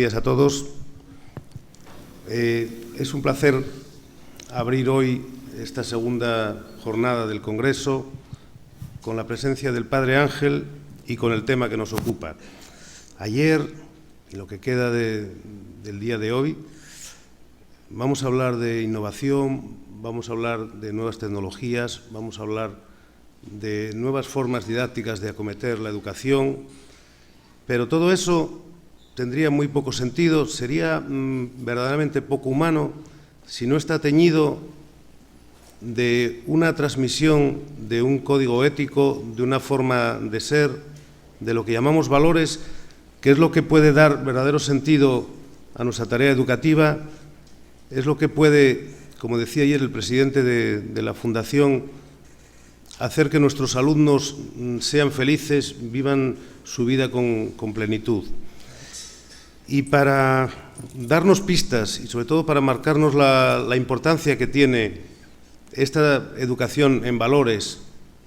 días a todos. Es un placer abrir hoy esta segunda jornada del Congreso con la presencia del Padre Ángel y con el tema que nos ocupa. Ayer, y lo que queda del día de hoy, vamos a hablar de innovación, vamos a hablar de nuevas tecnologías, vamos a hablar de nuevas formas didácticas de acometer la educación, pero todo eso tendría muy poco sentido, sería verdaderamente poco humano si no está teñido de una transmisión de un código ético, de una forma de ser, de lo que llamamos valores, que es lo que puede dar verdadero sentido a nuestra tarea educativa, es lo que puede, como decía ayer el presidente de la Fundación, hacer que nuestros alumnos sean felices, vivan su vida con plenitud. Y para darnos pistas y sobre todo para marcarnos la importancia que tiene esta educación en valores,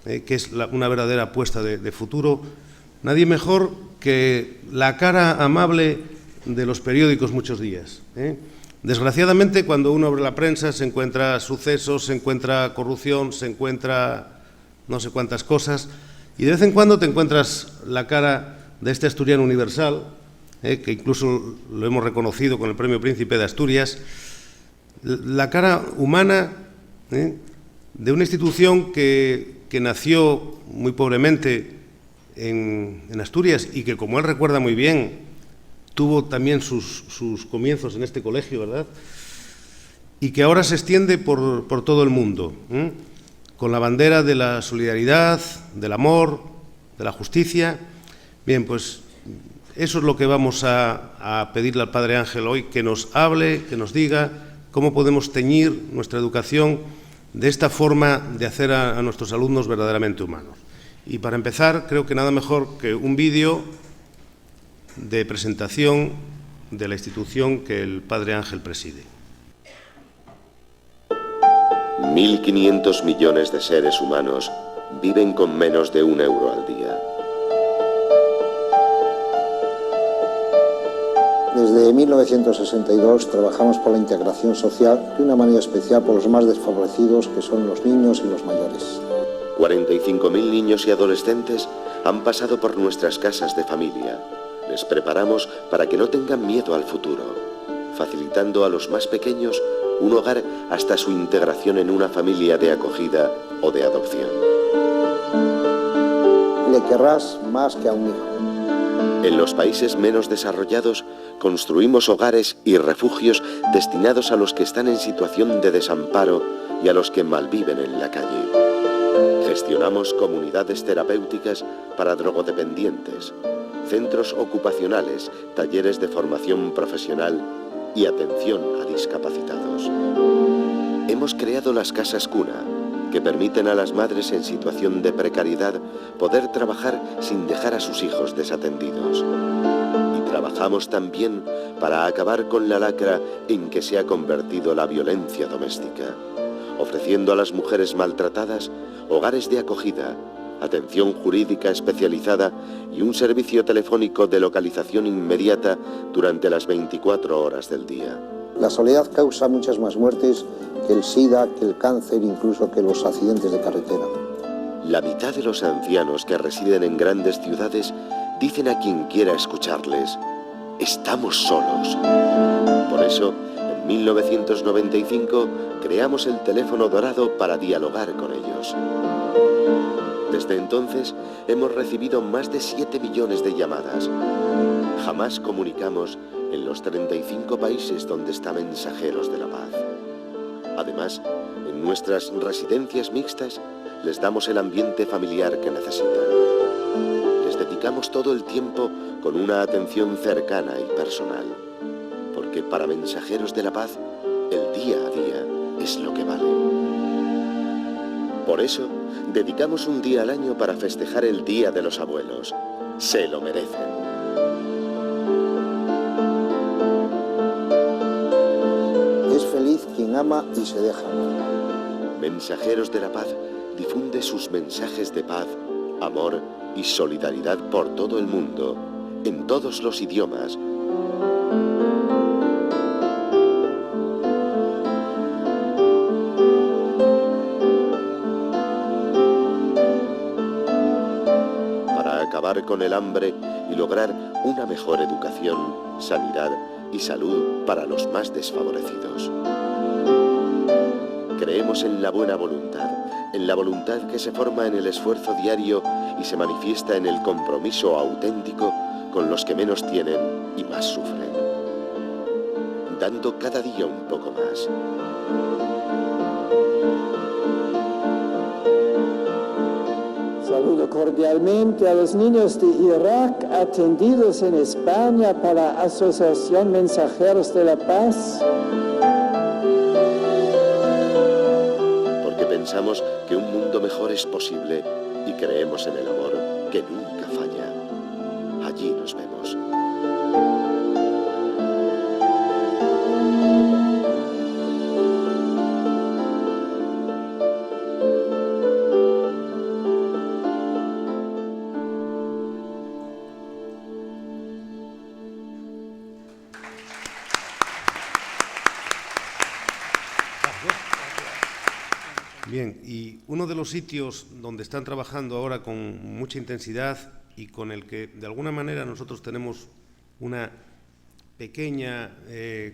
que es una verdadera apuesta de futuro, nadie mejor que la cara amable de los periódicos muchos días. Desgraciadamente, cuando uno abre la prensa se encuentra sucesos, se encuentra corrupción, se encuentra no sé cuántas cosas, y de vez en cuando te encuentras la cara de este asturiano universal, que incluso lo hemos reconocido con el Premio Príncipe de Asturias, la cara humana de una institución que nació muy pobremente en Asturias y que, como él recuerda muy bien, tuvo también sus comienzos en este colegio, ¿verdad? Y que ahora se extiende por todo el mundo, con la bandera de la solidaridad, del amor, de la justicia. Bien, pues eso es lo que vamos a pedirle al Padre Ángel hoy, que nos hable, que nos diga cómo podemos teñir nuestra educación de esta forma de hacer a nuestros alumnos verdaderamente humanos. Y para empezar, creo que nada mejor que un vídeo de presentación de la institución que el Padre Ángel preside. 1.500 millones de seres humanos viven con menos de €1 al día. Desde 1962 trabajamos por la integración social, de una manera especial por los más desfavorecidos, que son los niños y los mayores. 45.000 niños y adolescentes han pasado por nuestras casas de familia. Les preparamos para que no tengan miedo al futuro, facilitando a los más pequeños un hogar hasta su integración en una familia de acogida o de adopción. Le querrás más que a un hijo. En los países menos desarrollados construimos hogares y refugios destinados a los que están en situación de desamparo y a los que malviven en la calle. Gestionamos comunidades terapéuticas para drogodependientes, centros ocupacionales, talleres de formación profesional y atención a discapacitados. Hemos creado las casas cuna, que permiten a las madres en situación de precariedad poder trabajar sin dejar a sus hijos desatendidos. Y trabajamos también para acabar con la lacra en que se ha convertido la violencia doméstica, ofreciendo a las mujeres maltratadas hogares de acogida, atención jurídica especializada y un servicio telefónico de localización inmediata durante las 24 horas del día. La soledad causa muchas más muertes que el SIDA, que el cáncer, incluso que los accidentes de carretera. La mitad de los ancianos que residen en grandes ciudades dicen a quien quiera escucharles: estamos solos. Por eso, en 1995 creamos el teléfono dorado para dialogar con ellos. Desde entonces hemos recibido más de 7 millones de llamadas. Jamás comunicamos en los 35 países donde está Mensajeros de la Paz. Además, en nuestras residencias mixtas les damos el ambiente familiar que necesitan. Les dedicamos todo el tiempo con una atención cercana y personal. Porque para Mensajeros de la Paz, el día a día es lo que vale. Por eso, dedicamos un día al año para festejar el Día de los Abuelos. Se lo merecen. Es feliz quien ama y se deja amar. Mensajeros de la Paz difunde sus mensajes de paz, amor y solidaridad por todo el mundo, en todos los idiomas. acabar con el hambre y lograr una mejor educación, sanidad y salud para los más desfavorecidos. Creemos en la buena voluntad, en la voluntad que se forma en el esfuerzo diario y se manifiesta en el compromiso auténtico con los que menos tienen y más sufren, dando cada día un poco más. Saludo cordialmente a los niños de Irak atendidos en España por la Asociación Mensajeros de la Paz. Porque pensamos que un mundo mejor es posible y creemos en el amor que nunca falla. Allí nos vemos. Bien, y uno de los sitios donde están trabajando ahora con mucha intensidad y con el que de alguna manera nosotros tenemos una pequeña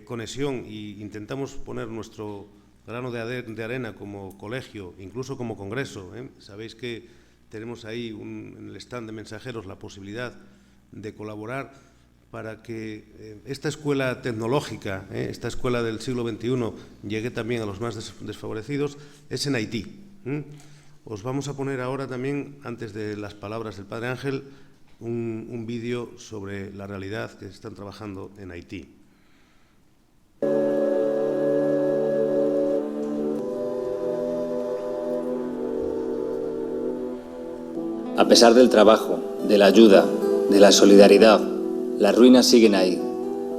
conexión e intentamos poner nuestro grano de arena como colegio, incluso como congreso. Sabéis que tenemos ahí en el stand de mensajeros la posibilidad de colaborar para que esta escuela tecnológica, esta escuela del siglo XXI, llegue también a los más desfavorecidos, es en Haití. Os vamos a poner ahora también, antes de las palabras del Padre Ángel, un vídeo sobre la realidad que están trabajando en Haití. A pesar del trabajo, de la ayuda, de la solidaridad, las ruinas siguen ahí,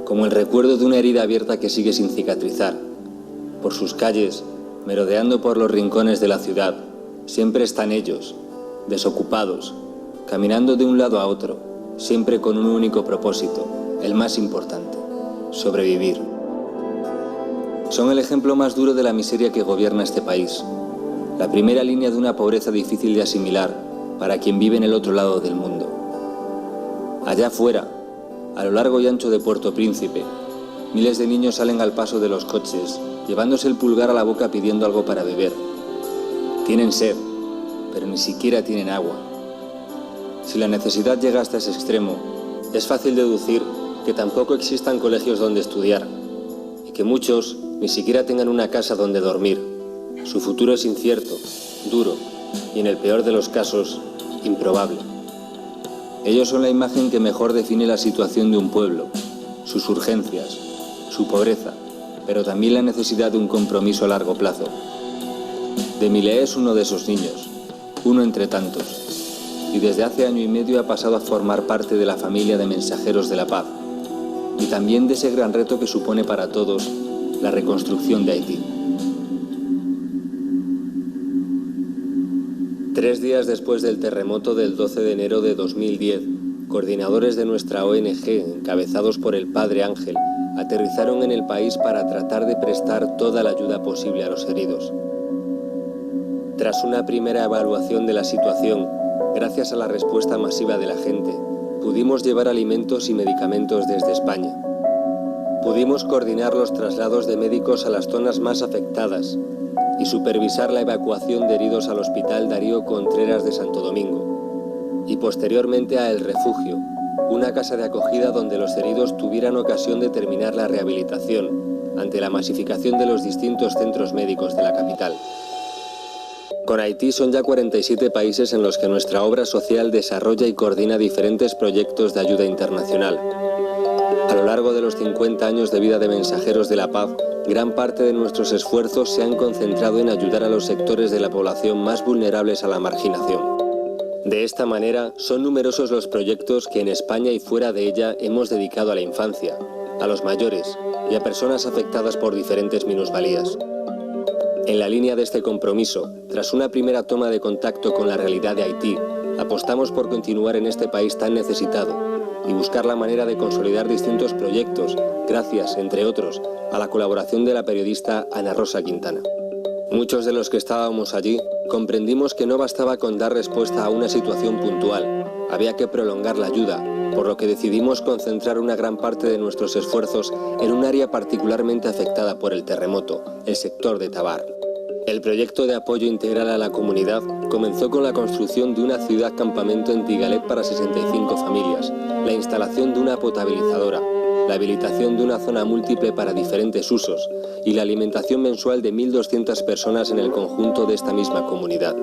como el recuerdo de una herida abierta que sigue sin cicatrizar. Por sus calles, merodeando por los rincones de la ciudad, siempre están ellos, desocupados, caminando de un lado a otro, siempre con un único propósito, el más importante: sobrevivir. Son el ejemplo más duro de la miseria que gobierna este país, la primera línea de una pobreza difícil de asimilar para quien vive en el otro lado del mundo. Allá afuera, a lo largo y ancho de Puerto Príncipe, miles de niños salen al paso de los coches, llevándose el pulgar a la boca pidiendo algo para beber. Tienen sed, pero ni siquiera tienen agua. Si la necesidad llega hasta ese extremo, es fácil deducir que tampoco existan colegios donde estudiar, y que muchos ni siquiera tengan una casa donde dormir. Su futuro es incierto, duro y, en el peor de los casos, improbable. Ellos son la imagen que mejor define la situación de un pueblo, sus urgencias, su pobreza, pero también la necesidad de un compromiso a largo plazo. Demilé es uno de esos niños, uno entre tantos, y desde hace año y medio ha pasado a formar parte de la familia de Mensajeros de la Paz, y también de ese gran reto que supone para todos la reconstrucción de Haití. 3 días después del terremoto del 12 de enero de 2010, coordinadores de nuestra ONG, encabezados por el Padre Ángel, aterrizaron en el país para tratar de prestar toda la ayuda posible a los heridos. Tras una primera evaluación de la situación, gracias a la respuesta masiva de la gente, pudimos llevar alimentos y medicamentos desde España. Pudimos coordinar los traslados de médicos a las zonas más afectadas y supervisar la evacuación de heridos al Hospital Darío Contreras de Santo Domingo, y posteriormente a El Refugio, una casa de acogida donde los heridos tuvieran ocasión de terminar la rehabilitación ante la masificación de los distintos centros médicos de la capital. Con Haití son ya 47 países en los que nuestra obra social desarrolla y coordina diferentes proyectos de ayuda internacional. A lo largo de los 50 años de vida de Mensajeros de la Paz, gran parte de nuestros esfuerzos se han concentrado en ayudar a los sectores de la población más vulnerables a la marginación. De esta manera, son numerosos los proyectos que en España y fuera de ella hemos dedicado a la infancia, a los mayores y a personas afectadas por diferentes minusvalías. En la línea de este compromiso, tras una primera toma de contacto con la realidad de Haití, apostamos por continuar en este país tan necesitado y buscar la manera de consolidar distintos proyectos, gracias, entre otros, a la colaboración de la periodista Ana Rosa Quintana. Muchos de los que estábamos allí comprendimos que no bastaba con dar respuesta a una situación puntual, había que prolongar la ayuda, por lo que decidimos concentrar una gran parte de nuestros esfuerzos en un área particularmente afectada por el terremoto, el sector de Tabar. El proyecto de apoyo integral a la comunidad comenzó con la construcción de una ciudad campamento en Tigalet para 65 familias, la instalación de una potabilizadora, la habilitación de una zona múltiple para diferentes usos y la alimentación mensual de 1.200 personas en el conjunto de esta misma comunidad.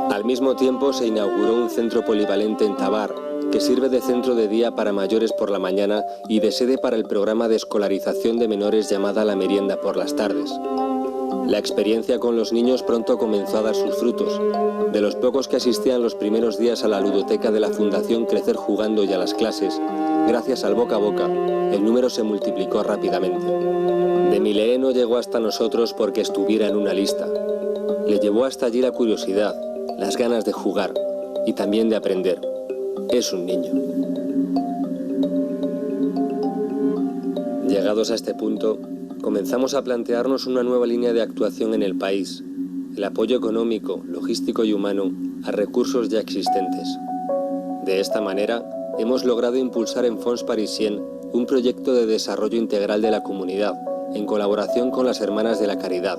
Al mismo tiempo se inauguró un centro polivalente en Tabar, que sirve de centro de día para mayores por la mañana y de sede para el programa de escolarización de menores llamada La Merienda por las tardes. La experiencia con los niños pronto comenzó a dar sus frutos. De los pocos que asistían los primeros días a la ludoteca de la Fundación Crecer Jugando y a las clases, gracias al boca a boca, el número se multiplicó rápidamente. Demilee no llegó hasta nosotros porque estuviera en una lista. Le llevó hasta allí la curiosidad, las ganas de jugar y también de aprender. Es un niño. Llegados a este punto, comenzamos a plantearnos una nueva línea de actuación en el país, el apoyo económico, logístico y humano a recursos ya existentes. De esta manera, hemos logrado impulsar en Fonds Parisien un proyecto de desarrollo integral de la comunidad, en colaboración con las Hermanas de la Caridad.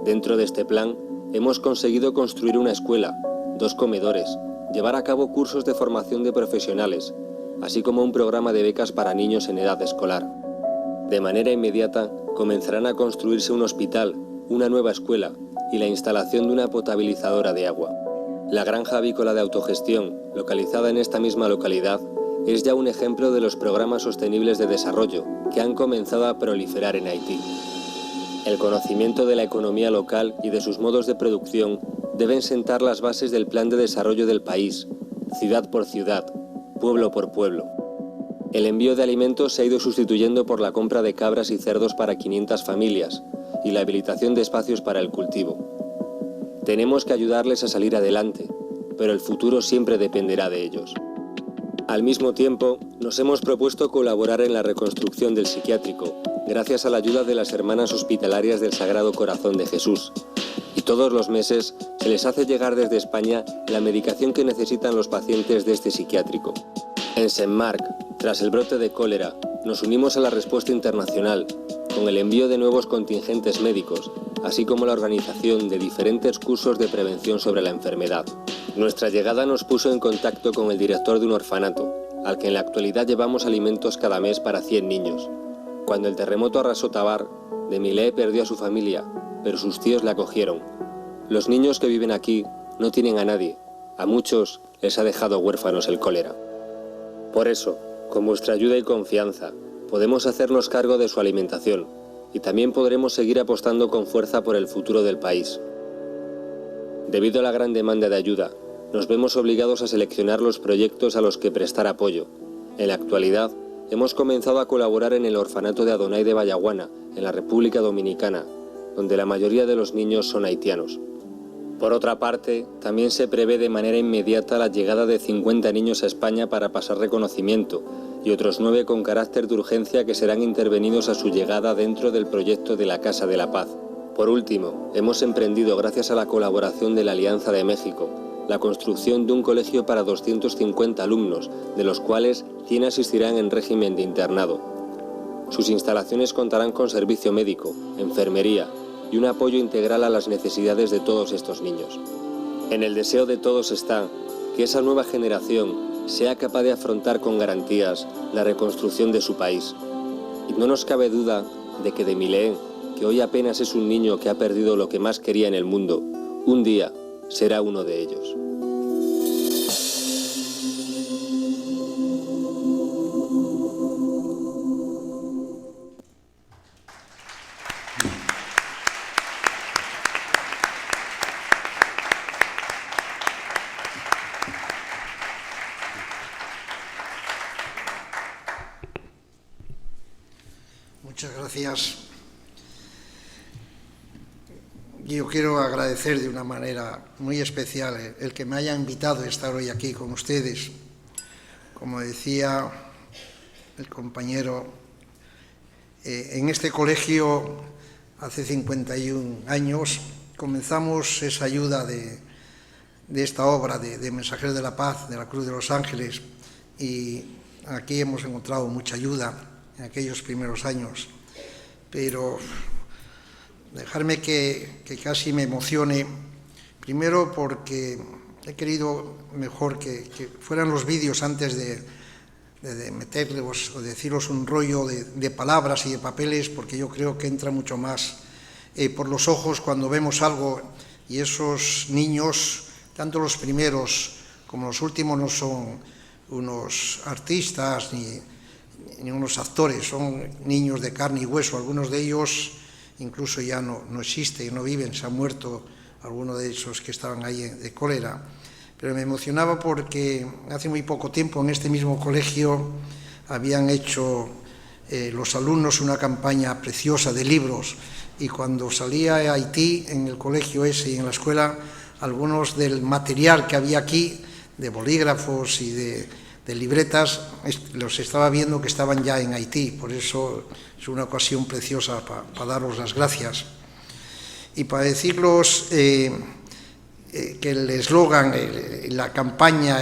Dentro de este plan, hemos conseguido construir una escuela, 2 comedores, llevar a cabo cursos de formación de profesionales, así como un programa de becas para niños en edad escolar. De manera inmediata, comenzarán a construirse un hospital, una nueva escuela y la instalación de una potabilizadora de agua. La granja avícola de autogestión, localizada en esta misma localidad, es ya un ejemplo de los programas sostenibles de desarrollo que han comenzado a proliferar en Haití. El conocimiento de la economía local y de sus modos de producción deben sentar las bases del plan de desarrollo del país, ciudad por ciudad, pueblo por pueblo. El envío de alimentos se ha ido sustituyendo por la compra de cabras y cerdos para 500 familias y la habilitación de espacios para el cultivo. Tenemos que ayudarles a salir adelante, pero el futuro siempre dependerá de ellos. Al mismo tiempo, nos hemos propuesto colaborar en la reconstrucción del psiquiátrico, gracias a la ayuda de las Hermanas Hospitalarias del Sagrado Corazón de Jesús. Y todos los meses se les hace llegar desde España la medicación que necesitan los pacientes de este psiquiátrico. En Saint-Marc, tras el brote de cólera, nos unimos a la respuesta internacional, con el envío de nuevos contingentes médicos, así como la organización de diferentes cursos de prevención sobre la enfermedad. Nuestra llegada nos puso en contacto con el director de un orfanato, al que en la actualidad llevamos alimentos cada mes para 100 niños. Cuando el terremoto arrasó Tabar, Demilee perdió a su familia, pero sus tíos la acogieron. Los niños que viven aquí no tienen a nadie. A muchos les ha dejado huérfanos el cólera. Por eso, con vuestra ayuda y confianza, podemos hacernos cargo de su alimentación y también podremos seguir apostando con fuerza por el futuro del país. Debido a la gran demanda de ayuda, nos vemos obligados a seleccionar los proyectos a los que prestar apoyo. En la actualidad, hemos comenzado a colaborar en el orfanato de Adonai de Vallaguana, en la República Dominicana, donde la mayoría de los niños son haitianos. Por otra parte, también se prevé de manera inmediata la llegada de 50 niños a España para pasar reconocimiento y otros 9 con carácter de urgencia que serán intervenidos a su llegada dentro del proyecto de la Casa de la Paz. Por último, hemos emprendido, gracias a la colaboración de la Alianza de México, la construcción de un colegio para 250 alumnos, de los cuales 100 asistirán en régimen de internado. Sus instalaciones contarán con servicio médico, enfermería y un apoyo integral a las necesidades de todos estos niños. En el deseo de todos está que esa nueva generación sea capaz de afrontar con garantías la reconstrucción de su país. Y no nos cabe duda de que Demilee, que hoy apenas es un niño que ha perdido lo que más quería en el mundo, un día será uno de ellos. Muchas gracias. Yo quiero agradecer de una manera muy especial el que me hayan invitado a estar hoy aquí con ustedes. Como decía el compañero, en este colegio hace 51 años comenzamos esa ayuda de esta obra de Mensajeros de la Paz, de la Cruz de los Ángeles, y aquí hemos encontrado mucha ayuda en aquellos primeros años, pero dejarme que casi me emocione, primero porque he querido mejor que fueran los vídeos antes de meterles o deciros un rollo de palabras y de papeles, porque yo creo que entra mucho más por los ojos cuando vemos algo, y esos niños, tanto los primeros como los últimos, no son unos artistas ni unos actores, son niños de carne y hueso. Algunos de ellos incluso ya no existen, no viven, se han muerto algunos de esos que estaban ahí de cólera. Pero me emocionaba porque hace muy poco tiempo en este mismo colegio habían hecho los alumnos una campaña preciosa de libros, y cuando salía a Haití, en el colegio ese y en la escuela, algunos del material que había aquí, de bolígrafos y de libretas, los estaba viendo que estaban ya en Haití. Por eso es una ocasión preciosa para daros las gracias. Y para decirlos que el eslogan, la campaña,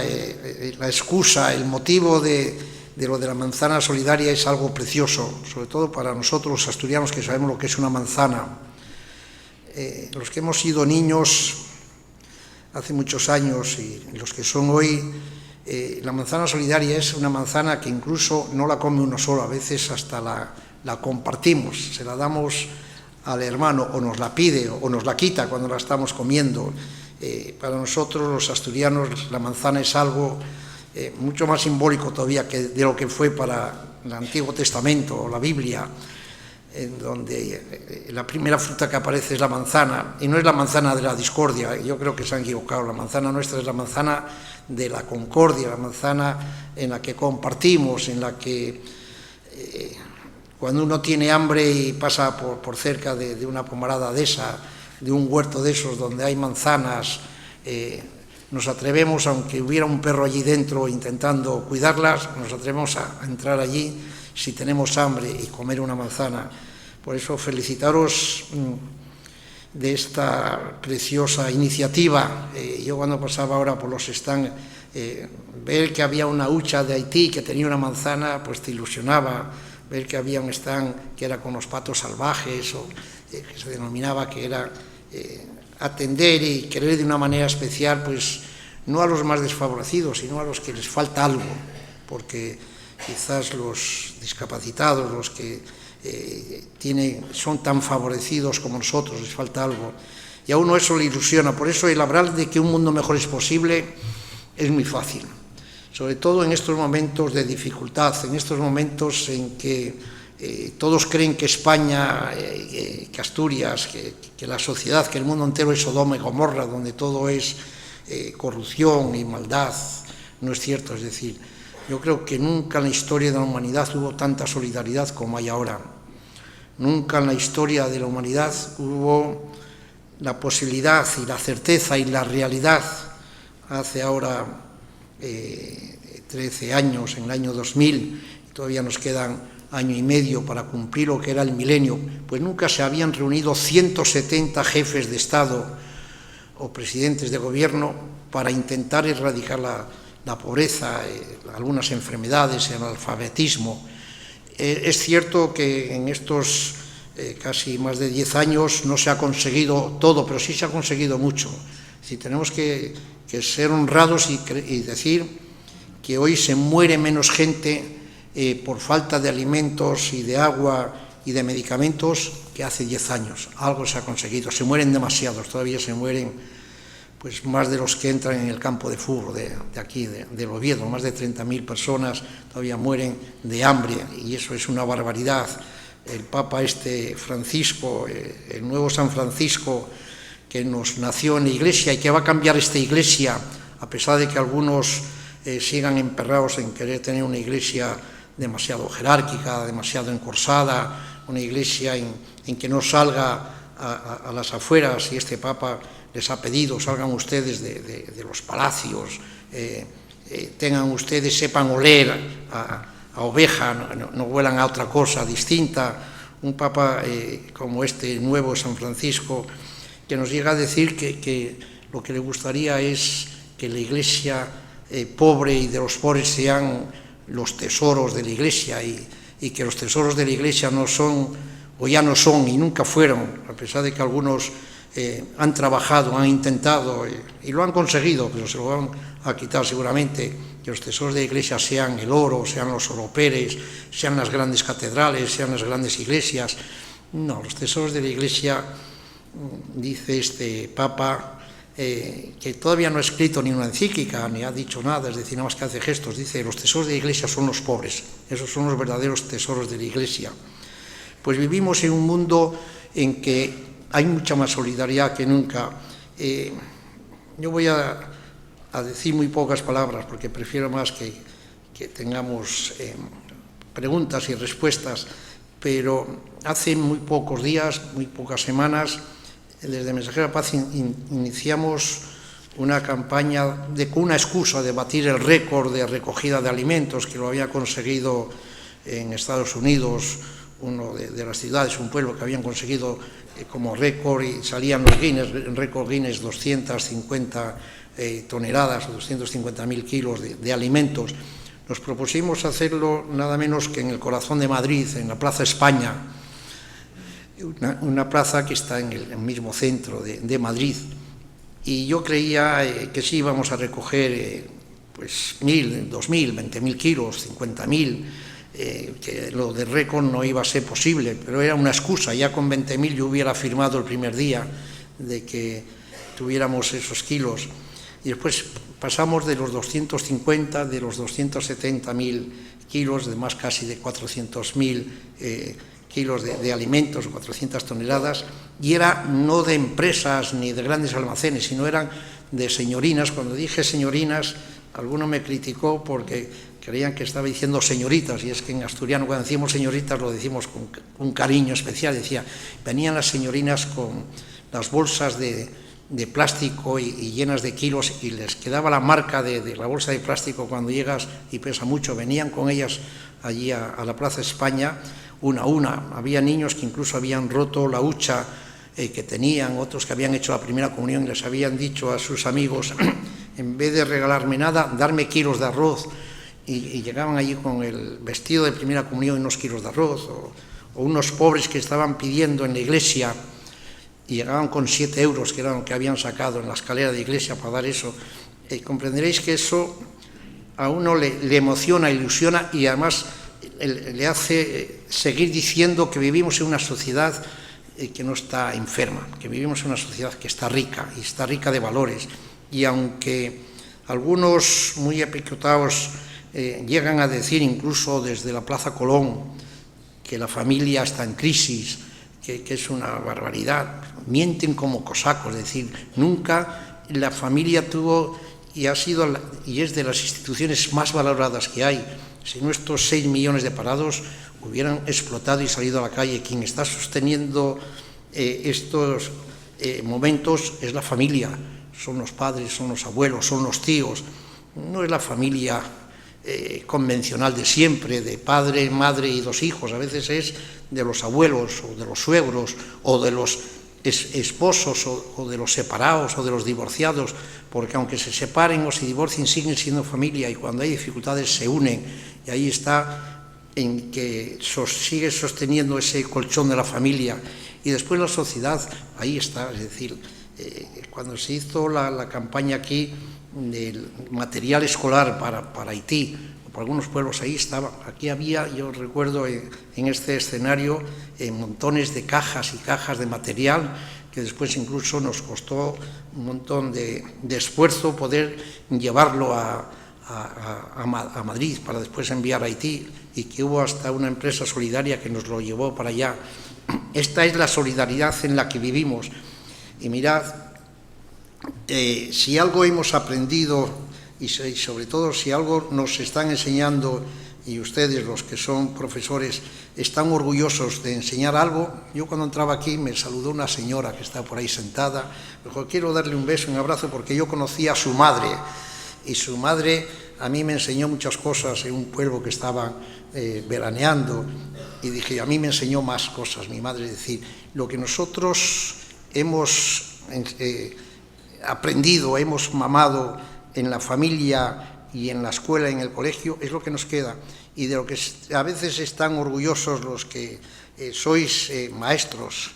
la excusa, el motivo de lo de la manzana solidaria es algo precioso, sobre todo para nosotros los asturianos, que sabemos lo que es una manzana. Los que hemos sido niños hace muchos años y los que son hoy, la manzana solidaria es una manzana que incluso no la come uno solo, a veces hasta la compartimos, se la damos al hermano, o nos la pide o nos la quita cuando la estamos comiendo. Para nosotros los asturianos la manzana es algo mucho más simbólico todavía de lo que fue para el Antiguo Testamento o la Biblia, en donde la primera fruta que aparece es la manzana, y no es la manzana de la discordia. Yo creo que se han equivocado. La manzana nuestra es la manzana de la concordia, la manzana en la que compartimos, en la que cuando uno tiene hambre y pasa por cerca de una pomarada de esa, de un huerto de esos donde hay manzanas, nos atrevemos, aunque hubiera un perro allí dentro intentando cuidarlas, nos atrevemos a entrar allí si tenemos hambre y comer una manzana. Por eso felicitaros de esta preciosa iniciativa. Yo cuando pasaba ahora por los stands, ver que había una hucha de Haití que tenía una manzana, pues te ilusionaba. Ver que había un stand que era con los patos salvajes, o que se denominaba que era atender y querer de una manera especial, pues no a los más desfavorecidos, sino a los que les falta algo, porque quizás los discapacitados, los que son tan favorecidos como nosotros, les falta algo, y a uno eso le ilusiona. Por eso el hablar de que un mundo mejor es posible es muy fácil, sobre todo en estos momentos de dificultad, en estos momentos en que todos creen que España, que Asturias, que la sociedad, que el mundo entero es Sodoma y Gomorra, donde todo es corrupción y maldad. No es cierto. Es decir, yo creo que nunca en la historia de la humanidad hubo tanta solidaridad como hay ahora. Nunca en la historia de la humanidad hubo la posibilidad y la certeza y la realidad. Hace ahora 13 años, en el año 2000, y todavía nos quedan año y medio para cumplir lo que era el milenio, pues nunca se habían reunido 170 jefes de Estado o presidentes de gobierno para intentar erradicar la pobreza, algunas enfermedades, el analfabetismo. Es cierto que en estos casi más de 10 años no se ha conseguido todo, pero sí se ha conseguido mucho. Si tenemos que ser honrados y decir que hoy se muere menos gente por falta de alimentos y de agua y de medicamentos que hace 10 años. Algo se ha conseguido. Se mueren demasiados, todavía se mueren pues más de los que entran en el campo de fútbol de aquí, de Oviedo. Más de 30.000 personas todavía mueren de hambre, y eso es una barbaridad. El Papa Francisco, el nuevo San Francisco, que nos nació en la Iglesia y que va a cambiar esta Iglesia, a pesar de que algunos sigan emperrados en querer tener una Iglesia demasiado jerárquica, demasiado encorsada, una Iglesia en que no salga a las afueras, y este Papa les ha pedido: salgan ustedes de los palacios, tengan ustedes, sepan oler a oveja, no huelan a otra cosa distinta. Un Papa como este nuevo San Francisco, que nos llega a decir que lo que le gustaría es que la Iglesia pobre y de los pobres sean los tesoros de la Iglesia, y que los tesoros de la Iglesia no son, o ya no son, y nunca fueron, a pesar de que algunos han trabajado, han intentado y lo han conseguido, pero se lo van a quitar seguramente, que los tesoros de la Iglesia sean el oro, sean los oroperes, sean las grandes catedrales, sean las grandes iglesias. No, los tesoros de la Iglesia, dice este Papa, que todavía no ha escrito ni una encíclica, ni ha dicho nada, es decir, nada más que hace gestos, dice, los tesoros de la Iglesia son los pobres, esos son los verdaderos tesoros de la Iglesia. Pues vivimos en un mundo en que hay mucha más solidaridad que nunca. Yo voy a decir muy pocas palabras, porque prefiero más que tengamos preguntas y respuestas, pero hace muy pocos días, muy pocas semanas, desde Mensajeros de la Paz iniciamos una campaña con una excusa de batir el récord de recogida de alimentos que lo había conseguido en Estados Unidos, uno de las ciudades, un pueblo que habían conseguido como récord, y salían los Guinness, en récord Guinness 250 toneladas o 250.000 kilos de alimentos. Nos propusimos hacerlo nada menos que en el corazón de Madrid, en la Plaza España, una plaza que está en el mismo centro de Madrid. Y yo creía que sí íbamos a recoger pues 1.000, 2.000, 20.000 kilos, 50.000, que lo de récord no iba a ser posible, pero era una excusa. Ya con 20.000 yo hubiera firmado el primer día de que tuviéramos esos kilos. Y después pasamos de los 250, de los 270.000 kilos, de más casi de 400.000 kilos de alimentos, 400 toneladas, y era no de empresas ni de grandes almacenes, sino eran de señorinas. Cuando dije señorinas, alguno me criticó porque creían que estaba diciendo señoritas, y es que en asturiano cuando decimos señoritas lo decimos con un cariño especial. Decía, venían las señorinas con las bolsas de plástico y llenas de kilos, y les quedaba la marca de la bolsa de plástico cuando llegas y pesa mucho. Venían con ellas allí a la Plaza España, una a una. Había niños que incluso habían roto la hucha que tenían, otros que habían hecho la primera comunión y les habían dicho a sus amigos, en vez de regalarme nada, darme kilos de arroz, y llegaban allí con el vestido de primera comunión y unos kilos de arroz, o unos pobres que estaban pidiendo en la iglesia y llegaban con 7 euros, que era lo que habían sacado en la escalera de iglesia para dar eso. Comprenderéis que eso a uno le emociona, ilusiona, y además le hace seguir diciendo que vivimos en una sociedad que no está enferma, que vivimos en una sociedad que está rica, y está rica de valores. Y aunque algunos muy apicotados llegan a decir, incluso desde la Plaza Colón, que la familia está en crisis, que es una barbaridad, mienten como cosacos. Es decir, nunca la familia tuvo y ha sido y es de las instituciones más valoradas que hay. Si nuestros 6 millones de parados hubieran explotado y salido a la calle, quien está sosteniendo estos momentos es la familia, son los padres, son los abuelos, son los tíos. No es la familia convencional de siempre, de padre, madre y 2 hijos. A veces es de los abuelos o de los suegros o de los esposos o de los separados o de los divorciados, porque aunque se separen o se divorcien siguen siendo familia, y cuando hay dificultades se unen, y ahí está en que sigue sosteniendo ese colchón de la familia. Y después la sociedad, ahí está. Es decir, cuando se hizo la campaña aquí del material escolar para Haití, o para algunos pueblos, ahí estaba. Aquí había, yo recuerdo en este escenario, montones de cajas y cajas de material, que después incluso nos costó un montón de esfuerzo poder llevarlo a Madrid para después enviar a Haití, y que hubo hasta una empresa solidaria que nos lo llevó para allá. Esta es la solidaridad en la que vivimos. Y mirad, si algo hemos aprendido, y sobre todo si algo nos están enseñando, y ustedes, los que son profesores, están orgullosos de enseñar algo. Yo cuando entraba aquí me saludó una señora que está por ahí sentada, me dijo, quiero darle un beso, un abrazo, porque yo conocí a su madre, y su madre a mí me enseñó muchas cosas en un pueblo que estaba veraneando, y dije, a mí me enseñó más cosas mi madre. Es decir, lo que nosotros hemos aprendido, hemos mamado en la familia y en la escuela, en el colegio, es lo que nos queda. Y de lo que a veces están orgullosos los que sois maestros,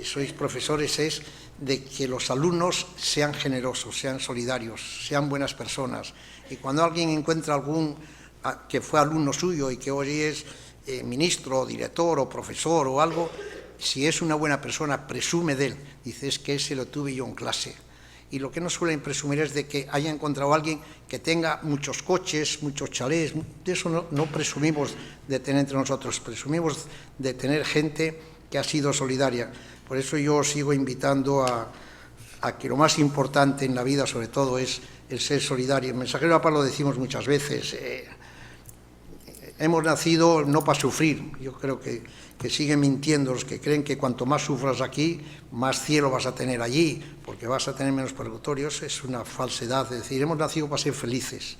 sois profesores, es de que los alumnos sean generosos, sean solidarios, sean buenas personas. Y cuando alguien encuentra algún que fue alumno suyo y que hoy es ministro, director o profesor o algo, si es una buena persona, presume de él. Dice, es que ese lo tuve yo en clase. Y lo que no suelen presumir es de que haya encontrado a alguien que tenga muchos coches, muchos chalés. De eso no presumimos de tener entre nosotros, presumimos de tener gente que ha sido solidaria. Por eso yo sigo invitando a que lo más importante en la vida, sobre todo, es el ser solidario. En Mensajero de la Paz lo decimos muchas veces, hemos nacido no para sufrir. Yo creo que siguen mintiendo los que creen que cuanto más sufras aquí, más cielo vas a tener allí, porque vas a tener menos purgatorios. Es una falsedad. Es decir, hemos nacido para ser felices.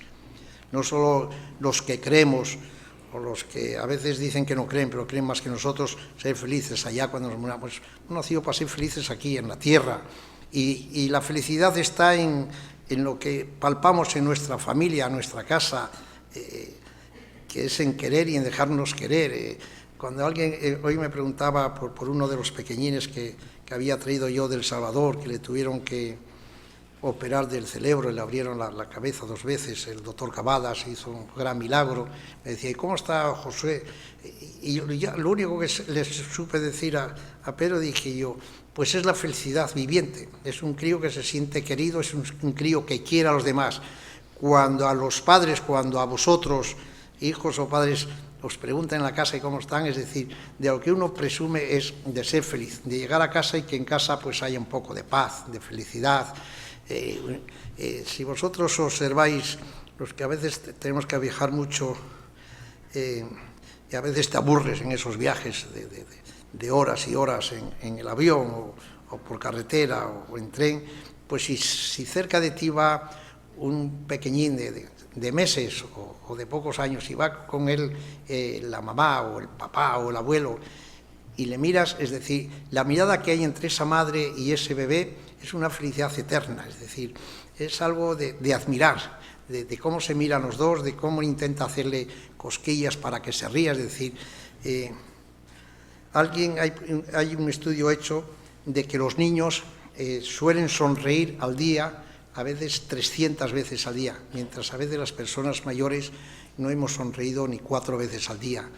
No solo los que creemos, o los que a veces dicen que no creen, pero creen más que nosotros, ser felices allá cuando nos muramos. Hemos nacido para ser felices aquí, en la tierra. Y la felicidad está en lo que palpamos en nuestra familia, en nuestra casa, que es en querer y en dejarnos querer. Cuando alguien hoy me preguntaba por uno de los pequeñines que había traído yo del Salvador, que le tuvieron que operar del cerebro, le abrieron la cabeza 2 veces, el doctor Cavadas hizo un gran milagro, me decía, ¿y cómo está José? Y yo, lo único que les supe decir a Pedro, dije yo, pues es la felicidad viviente, es un crío que se siente querido, es un crío que quiere a los demás. Cuando a los padres, cuando a vosotros, hijos o padres, os preguntan en la casa y cómo están, es decir, de lo que uno presume es de ser feliz, de llegar a casa y que en casa pues haya un poco de paz, de felicidad. Si vosotros observáis, los que a veces tenemos que viajar mucho y a veces te aburres en esos viajes de horas y horas en el avión o por carretera o en tren, pues si cerca de ti va un pequeñín de meses o de pocos años y va con él la mamá o el papá o el abuelo y le miras, es decir, la mirada que hay entre esa madre y ese bebé es una felicidad eterna, es decir, es algo de admirar, de cómo se miran los dos, de cómo intenta hacerle cosquillas para que se ría, es decir, hay un estudio hecho de que los niños suelen sonreír al día a veces 300 veces al día, mientras a veces las personas mayores no hemos sonreído ni 4 veces al día.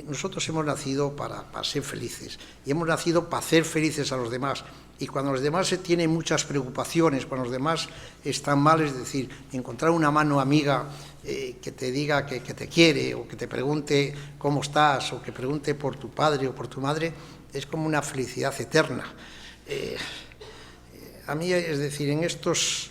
Nosotros hemos nacido para ser felices y hemos nacido para hacer felices a los demás. Y cuando los demás tienen muchas preocupaciones, cuando los demás están mal, es decir, encontrar una mano amiga que te diga que te quiere o que te pregunte cómo estás o que pregunte por tu padre o por tu madre, es como una felicidad eterna. A mí, es decir, en estos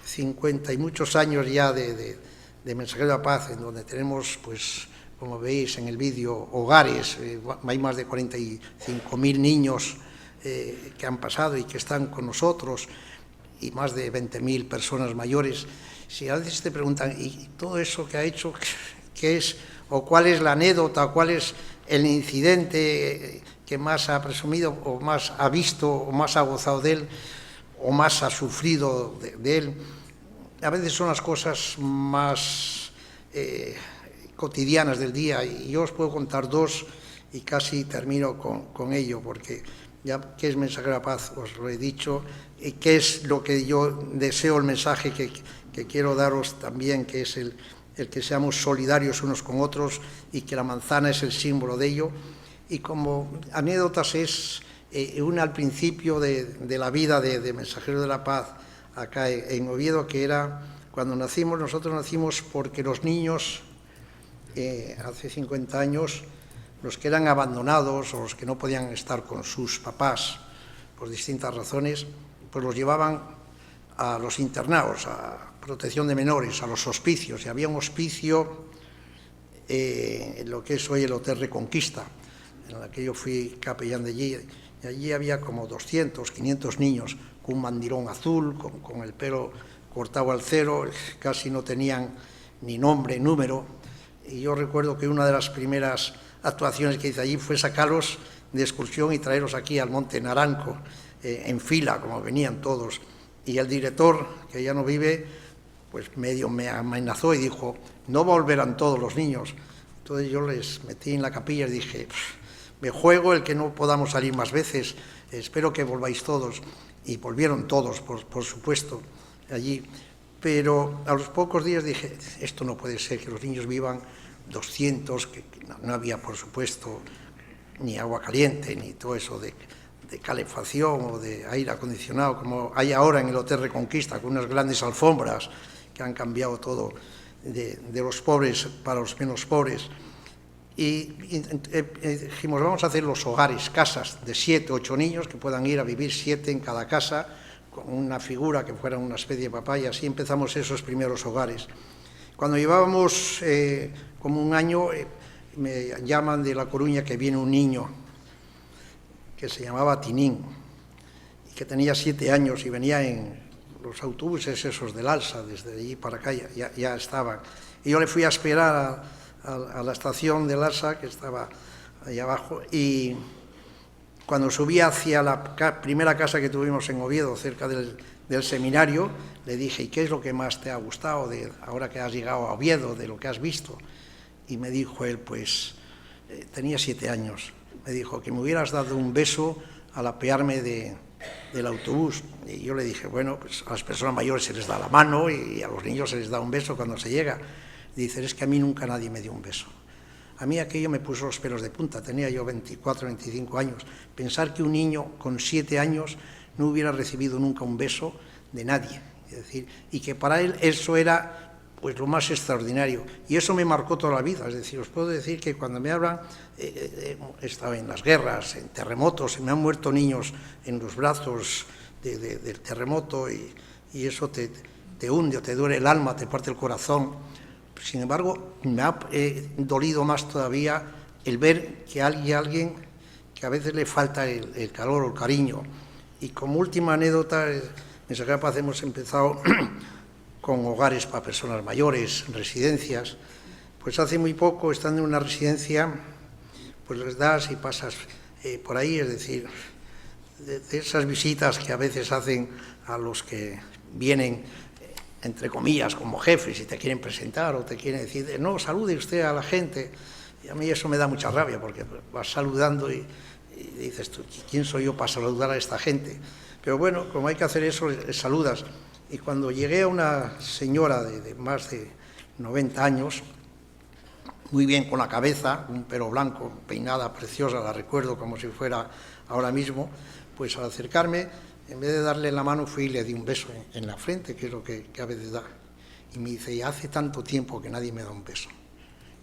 50 y muchos años ya de Mensajero de la Paz, en donde tenemos, pues, como veis en el vídeo, hogares, hay más de 45.000 niños que han pasado y que están con nosotros, y más de 20.000 personas mayores. Si a veces te preguntan, ¿y todo eso que ha hecho, qué es, o cuál es la anécdota, o cuál es el incidente que más ha presumido, o más ha visto, o más ha gozado de él, o más ha sufrido de él? A veces son las cosas más cotidianas del día, y yo os puedo contar 2 y casi termino con ello, porque ya que es Mensajero de la Paz, os lo he dicho, y qué es lo que yo deseo, el mensaje que quiero daros también, que es el que seamos solidarios unos con otros y que la manzana es el símbolo de ello. Y como anécdotas es una al principio de la vida de Mensajero de la Paz, acá en Oviedo, que era cuando nacimos. Nosotros nacimos porque los niños, hace 50 años, los que eran abandonados o los que no podían estar con sus papás por distintas razones, pues los llevaban a los internados, a protección de menores, a los hospicios. Y había un hospicio en lo que es hoy el Hotel Reconquista, en la que yo fui capellán de allí. Y allí había como 200, 500 niños con un mandilón azul, con el pelo cortado al cero, casi no tenían ni nombre, número. Y yo recuerdo que una de las primeras actuaciones que hice allí fue sacarlos de excursión y traerlos aquí al Monte Naranco. en fila, como venían todos. Y el director, que ya no vive, pues medio me amenazó y dijo, no volverán todos los niños. Entonces yo les metí en la capilla y dije, me juego el que no podamos salir más veces, espero que volváis todos. Y volvieron todos, por supuesto, allí. Pero a los pocos días dije, esto no puede ser, que los niños vivan 200, que no había, por supuesto, ni agua caliente, ni todo eso de calefacción o de aire acondicionado, como hay ahora en el Hotel Reconquista, con unas grandes alfombras que han cambiado todo de los pobres para los menos pobres. Y dijimos, vamos a hacer los hogares, casas de 7, 8 niños, que puedan ir a vivir 7 en cada casa, con una figura que fuera una especie de papá, y así empezamos esos primeros hogares. Cuando llevábamos como un año, me llaman de La Coruña que viene un niño que se llamaba Tinín, y que tenía 7 años y venía en los autobuses esos del Alsa, desde allí para acá ya estaban. Y yo le fui a esperar a la estación del Alsa, que estaba allá abajo, y cuando subí hacia la primera casa que tuvimos en Oviedo, cerca del seminario, le dije, ¿y qué es lo que más te ha gustado ahora que has llegado a Oviedo, de lo que has visto? Y me dijo él, pues, tenía 7 años, me dijo que me hubieras dado un beso al apearme del autobús. Y yo le dije, bueno, pues a las personas mayores se les da la mano y a los niños se les da un beso cuando se llega. Dice, es que a mí nunca nadie me dio un beso. A mí aquello me puso los pelos de punta, tenía yo 24, 25 años. Pensar que un niño con 7 años no hubiera recibido nunca un beso de nadie. Es decir, y que para él eso era pues lo más extraordinario. Y eso me marcó toda la vida. Es decir, os puedo decir que cuando me hablan, he estado en las guerras, en terremotos, me han muerto niños en los brazos del terremoto y eso te hunde, te duele el alma, te parte el corazón. Sin embargo, me ha dolido más todavía el ver que hay alguien que a veces le falta el calor o el cariño. Y como última anécdota, en Mensajeros de la Paz hemos empezado con hogares para personas mayores, residencias. Pues hace muy poco, estando en una residencia, pues les das y pasas por ahí, es decir, de esas visitas que a veces hacen a los que vienen, entre comillas, como jefes, y te quieren presentar o te quieren decir, no, salude usted a la gente. Y a mí eso me da mucha rabia, porque vas saludando y dices tú, ¿quién soy yo para saludar a esta gente? Pero bueno, como hay que hacer eso, les saludas. Y cuando llegué a una señora de más de 90 años, muy bien con la cabeza, un pelo blanco, peinada, preciosa, la recuerdo como si fuera ahora mismo, pues al acercarme, en vez de darle la mano, fui y le di un beso en la frente, que es lo que a veces da. Y me dice, hace tanto tiempo que nadie me da un beso.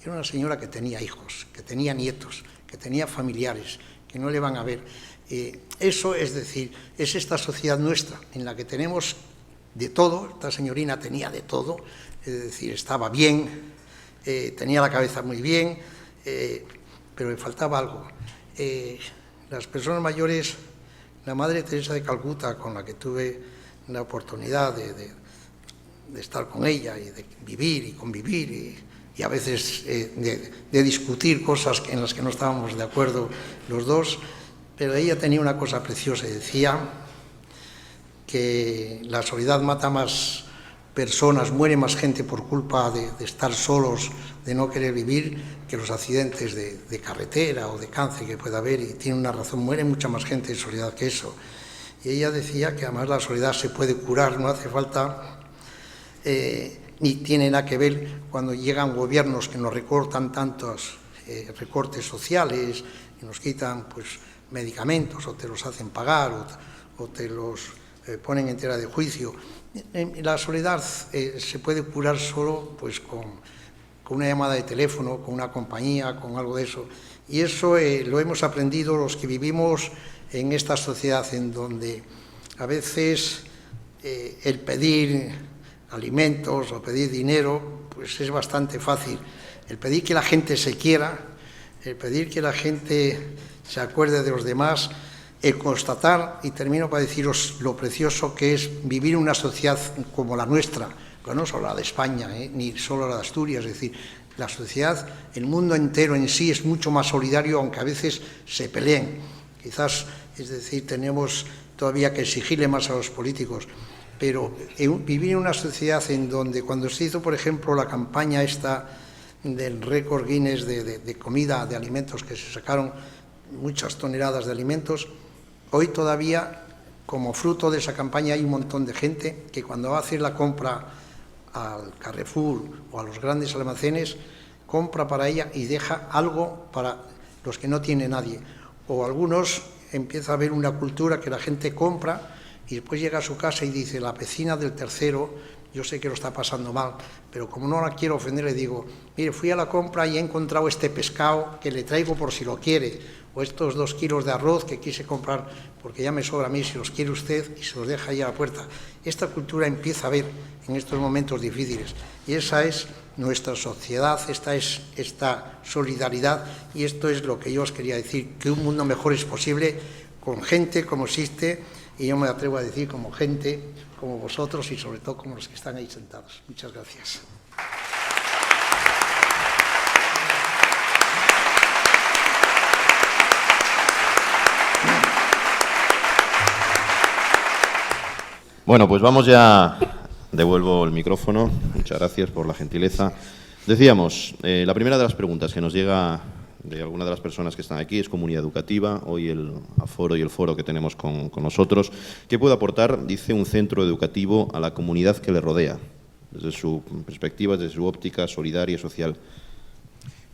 Era una señora que tenía hijos, que tenía nietos, que tenía familiares, que no le van a ver. Eso, es decir, es esta sociedad nuestra, en la que tenemos de todo. Esta señorina tenía de todo, es decir, estaba bien, tenía la cabeza muy bien, pero le faltaba algo. Las personas mayores, la Madre Teresa de Calcuta, con la que tuve la oportunidad de estar con ella y de vivir y convivir y a veces de discutir cosas en las que no estábamos de acuerdo los dos, pero ella tenía una cosa preciosa y decía que la soledad mata más personas, muere más gente por culpa de estar solos, de no querer vivir, que los accidentes de carretera o de cáncer que pueda haber, y tiene una razón, muere mucha más gente de soledad que eso. Y ella decía que además la soledad se puede curar, no hace falta, ni tiene nada que ver cuando llegan gobiernos que nos recortan tantos recortes sociales y nos quitan pues medicamentos o te los hacen pagar o te los ponen en tela de juicio. La soledad se puede curar solo pues con una llamada de teléfono, con una compañía, con algo de eso. Y eso lo hemos aprendido los que vivimos en esta sociedad en donde a veces el pedir alimentos o pedir dinero pues es bastante fácil. El pedir que la gente se quiera, el pedir que la gente se acuerde de los demás, el constatar, y termino para deciros lo precioso que es vivir en una sociedad como la nuestra, pero no solo la de España, ni solo la de Asturias, es decir, la sociedad, el mundo entero en sí es mucho más solidario, aunque a veces se peleen. Quizás, es decir, tenemos todavía que exigirle más a los políticos, pero vivir en una sociedad en donde cuando se hizo, por ejemplo, la campaña esta del récord Guinness de comida, de alimentos, que se sacaron muchas toneladas de alimentos, hoy todavía, como fruto de esa campaña, hay un montón de gente que cuando va a hacer la compra al Carrefour o a los grandes almacenes, compra para ella y deja algo para los que no tiene nadie. O algunos empieza a haber una cultura que la gente compra y después llega a su casa y dice, la vecina del tercero, yo sé que lo está pasando mal, pero como no la quiero ofender, le digo, mire, fui a la compra y he encontrado este pescado que le traigo por si lo quiere, o estos 2 kilos de arroz que quise comprar porque ya me sobra a mí, si los quiere usted, y se los deja ahí a la puerta. Esta cultura empieza a haber en estos momentos difíciles, y esa es nuestra sociedad, esta es esta solidaridad, y esto es lo que yo os quería decir, que un mundo mejor es posible con gente como existe, y yo me atrevo a decir como gente, como vosotros y sobre todo como los que están ahí sentados. Muchas gracias. Bueno, pues vamos ya, devuelvo el micrófono, muchas gracias por la gentileza. Decíamos, la primera de las preguntas que nos llega de alguna de las personas que están aquí es comunidad educativa, hoy el aforo y el foro que tenemos con nosotros. ¿Qué puede aportar, dice, un centro educativo a la comunidad que le rodea, desde su perspectiva, desde su óptica solidaria y social?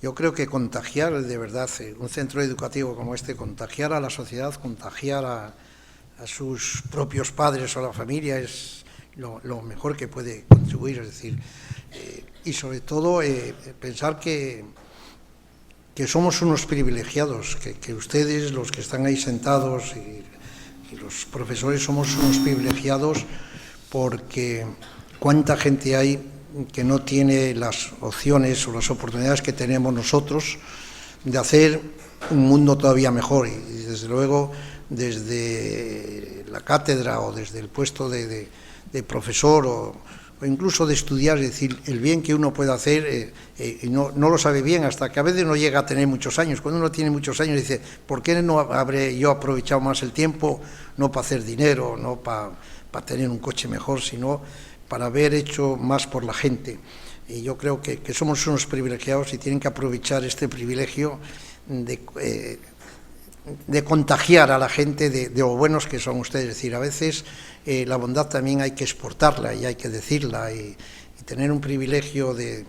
Yo creo que contagiar, de verdad, un centro educativo como este, contagiar a la sociedad, contagiar a sus propios padres o a la familia es lo mejor que puede contribuir, es decir, y sobre todo pensar que somos unos privilegiados, que ustedes, los que están ahí sentados y los profesores, somos unos privilegiados porque cuánta gente hay que no tiene las opciones o las oportunidades que tenemos nosotros de hacer un mundo todavía mejor, y desde luego desde la cátedra o desde el puesto de profesor o incluso de estudiar, es decir, el bien que uno puede hacer, y no lo sabe bien hasta que a veces no llega a tener muchos años. Cuando uno tiene muchos años dice, ¿por qué no habré yo aprovechado más el tiempo, no para hacer dinero, no para tener un coche mejor, sino para haber hecho más por la gente? Y yo creo que somos unos privilegiados y tienen que aprovechar este privilegio de contagiar a la gente de lo buenos que son ustedes. Es decir, a veces la bondad también hay que exportarla y hay que decirla, y tener un privilegio de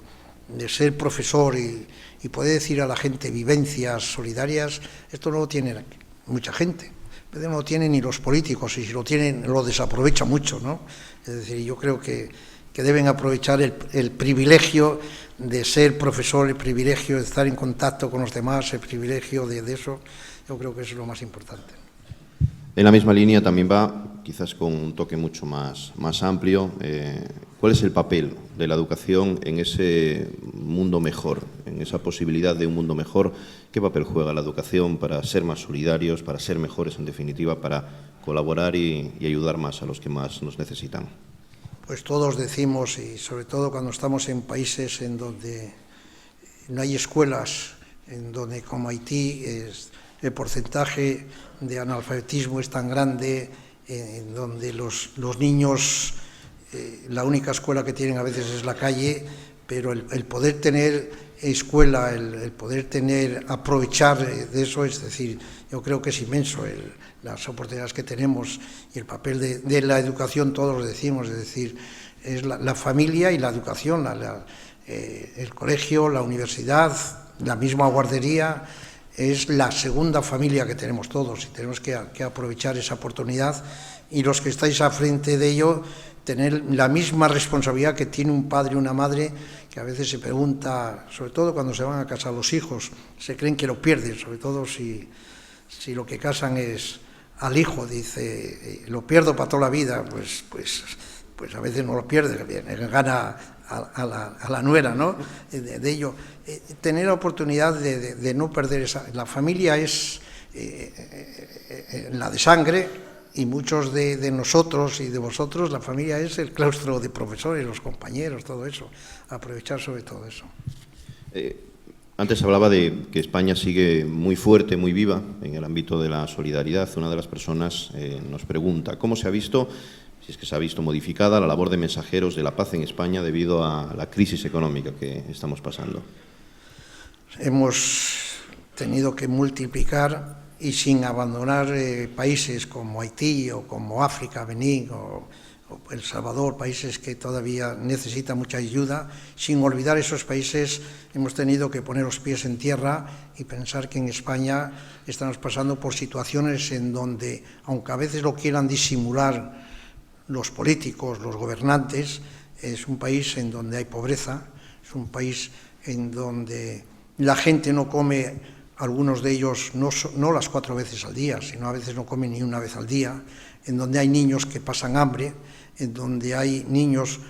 ser profesor y poder decir a la gente vivencias solidarias, esto no lo tiene mucha gente, no lo tienen ni los políticos, y si lo tienen lo desaprovechan mucho, ¿no? Es decir, yo creo que deben aprovechar el privilegio de ser profesor, el privilegio de estar en contacto con los demás, el privilegio de eso. Yo creo que eso es lo más importante. En la misma línea también va, quizás con un toque mucho más amplio, ¿cuál es el papel de la educación en ese mundo mejor, en esa posibilidad de un mundo mejor? ¿Qué papel juega la educación para ser más solidarios, para ser mejores en definitiva, para colaborar y ayudar más a los que más nos necesitan? Pues todos decimos, y sobre todo cuando estamos en países en donde no hay escuelas, en donde como Haití el porcentaje de analfabetismo es tan grande, en donde los niños, la única escuela que tienen a veces es la calle, pero el poder tener escuela, el poder aprovechar de eso, es decir, yo creo que es inmenso las oportunidades que tenemos, y el papel de la educación, todos lo decimos, es decir, es la familia y la educación, el colegio, la universidad, la misma guardería, es la segunda familia que tenemos todos, y tenemos que aprovechar esa oportunidad, y los que estáis a frente de ello, tener la misma responsabilidad que tiene un padre y una madre, que a veces se pregunta, sobre todo cuando se van a casar los hijos, se creen que lo pierden, sobre todo si lo que casan es al hijo, dice, lo pierdo para toda la vida, pues a veces no lo pierde, gana a la nuera, ¿no? De ello, tener la oportunidad de no perder esa. La familia es la de sangre, y muchos de nosotros y de vosotros, la familia es el claustro de profesores, los compañeros, todo eso, aprovechar sobre todo eso. Antes hablaba de que España sigue muy fuerte, muy viva en el ámbito de la solidaridad. Una de las personas nos pregunta cómo se ha visto, si es que se ha visto modificada, la labor de mensajeros de la paz en España debido a la crisis económica que estamos pasando. Hemos tenido que multiplicar y sin abandonar países como Haití o como África, Benín o El Salvador, países que todavía necesitan mucha ayuda. Sin olvidar esos países, hemos tenido que poner los pies en tierra y pensar que en España estamos pasando por situaciones en donde, aunque a veces lo quieran disimular los políticos, los gobernantes, es un país en donde hay pobreza, es un país en donde la gente no come, algunos de ellos no las 4 veces al día, sino a veces no comen ni una vez al día, en donde hay niños que pasan hambre, en donde hay niños,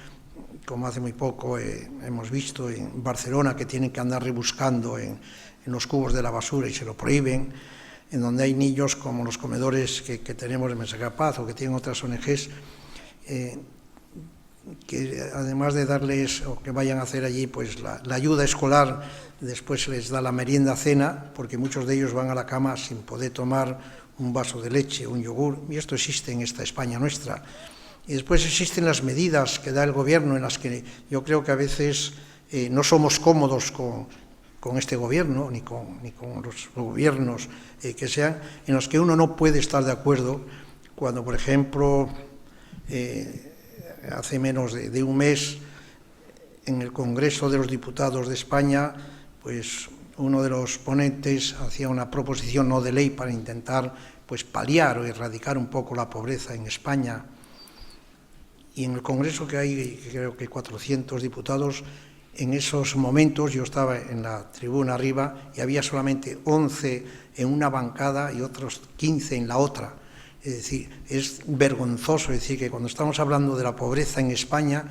como hace muy poco hemos visto en Barcelona, que tienen que andar rebuscando en los cubos de la basura y se lo prohíben, en donde hay niños como los comedores que tenemos en Mensaje de la Paz o que tienen otras ONGs, que además de darles o que vayan a hacer allí pues la ayuda escolar, después se les da la merienda cena, porque muchos de ellos van a la cama sin poder tomar un vaso de leche, un yogur, y esto existe en esta España nuestra. Y después existen las medidas que da el gobierno, en las que yo creo que a veces no somos cómodos con este gobierno, ni con los gobiernos que sean, en los que uno no puede estar de acuerdo, cuando, por ejemplo, hace menos de un mes, en el Congreso de los Diputados de España, pues uno de los ponentes hacía una proposición no de ley para intentar pues paliar o erradicar un poco la pobreza en España. Y en el Congreso, que hay creo que 400 diputados, en esos momentos yo estaba en la tribuna arriba y había solamente 11 en una bancada y otros 15 en la otra. Es decir, es vergonzoso decir que cuando estamos hablando de la pobreza en España,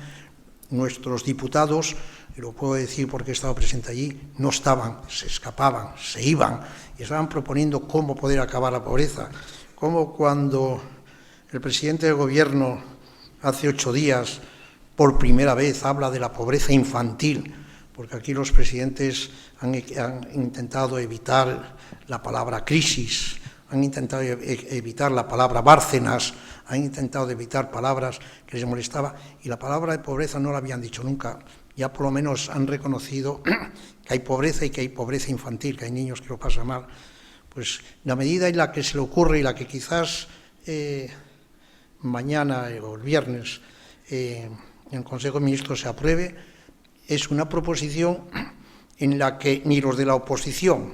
nuestros diputados, y lo puedo decir porque he estado presente allí, no estaban, se escapaban, se iban y estaban proponiendo cómo poder acabar la pobreza. Como cuando el presidente del gobierno hace 8 días, por primera vez, habla de la pobreza infantil, porque aquí los presidentes han intentado evitar la palabra crisis, han intentado evitar la palabra Bárcenas, han intentado evitar palabras que les molestaba, y la palabra de pobreza no la habían dicho nunca. Ya por lo menos han reconocido que hay pobreza y que hay pobreza infantil, que hay niños que lo pasan mal. Pues la medida en la que se le ocurre y la que quizás mañana o el viernes en el Consejo de Ministros se apruebe, es una proposición en la que ni los de la oposición,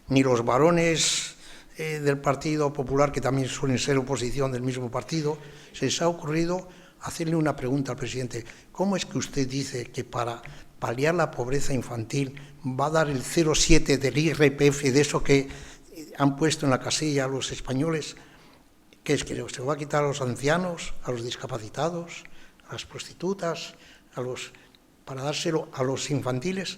ni los varones del Partido Popular, que también suelen ser oposición del mismo partido, se les ha ocurrido hacerle una pregunta al presidente. ¿Cómo es que usted dice que para paliar la pobreza infantil va a dar el 0,7 del IRPF, de eso que han puesto en la casilla a los españoles? ¿Qué es que se lo va a quitar a los ancianos, a los discapacitados, a las prostitutas, para dárselo a los infantiles?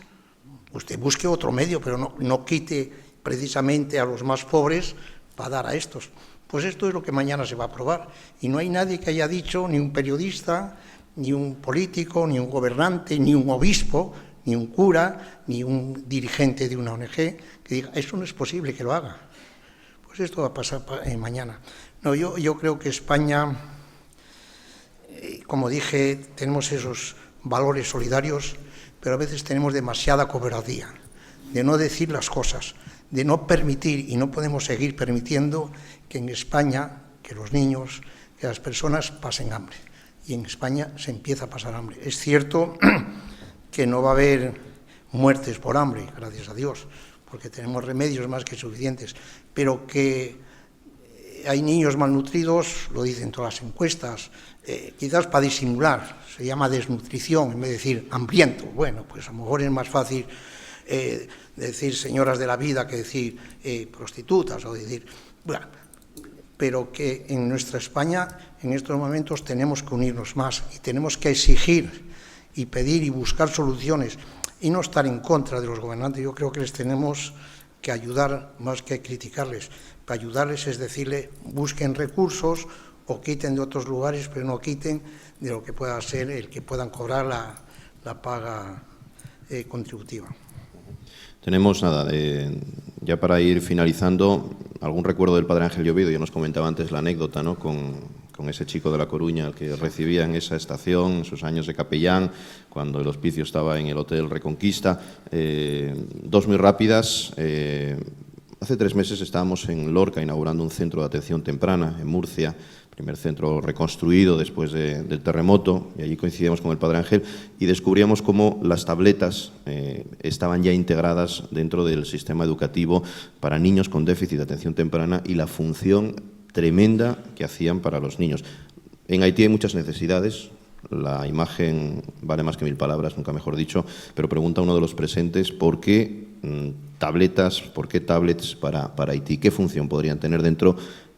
Usted busque otro medio, pero no quite precisamente a los más pobres para dar a estos. Pues esto es lo que mañana se va a aprobar. Y no hay nadie que haya dicho, ni un periodista, ni un político, ni un gobernante, ni un obispo, ni un cura, ni un dirigente de una ONG, que diga, eso no es posible que lo haga. Pues esto va a pasar mañana. No, yo creo que España, como dije, tenemos esos valores solidarios, pero a veces tenemos demasiada cobardía de no decir las cosas, de no permitir, y no podemos seguir permitiendo que en España, que los niños, que las personas pasen hambre. Y en España se empieza a pasar hambre. Es cierto que no va a haber muertes por hambre, gracias a Dios, porque tenemos remedios más que suficientes, pero que hay niños malnutridos, lo dicen todas las encuestas, quizás para disimular, se llama desnutrición, en vez de decir hambriento. Bueno, pues a lo mejor es más fácil decir señoras de la vida que decir prostitutas, o decir, bueno, pero que en nuestra España en estos momentos tenemos que unirnos más y tenemos que exigir y pedir y buscar soluciones y no estar en contra de los gobernantes. Yo creo que les tenemos que ayudar más que criticarles. Para ayudarles es decirle, busquen recursos o quiten de otros lugares, pero no quiten de lo que pueda ser el que puedan cobrar la paga contributiva. Tenemos nada, ya para ir finalizando, algún recuerdo del Padre Ángel Llovedo. Ya nos comentaba antes la anécdota, ¿no?, con ese chico de La Coruña al que recibía en esa estación, en sus años de capellán, cuando el hospicio estaba en el Hotel Reconquista. Dos muy rápidas. Hace 3 meses estábamos en Lorca inaugurando un centro de atención temprana en Murcia, primer centro reconstruido después del terremoto, y allí coincidimos con el Padre Ángel y descubríamos cómo las tabletas estaban ya integradas dentro del sistema educativo para niños con déficit de atención temprana y la función tremenda que hacían para los niños. En Haití hay muchas necesidades. La imagen vale más que 1000 palabras, nunca mejor dicho, pero pregunta uno de los presentes por qué tabletas, por qué tablets para Haití, qué función podrían tener dentro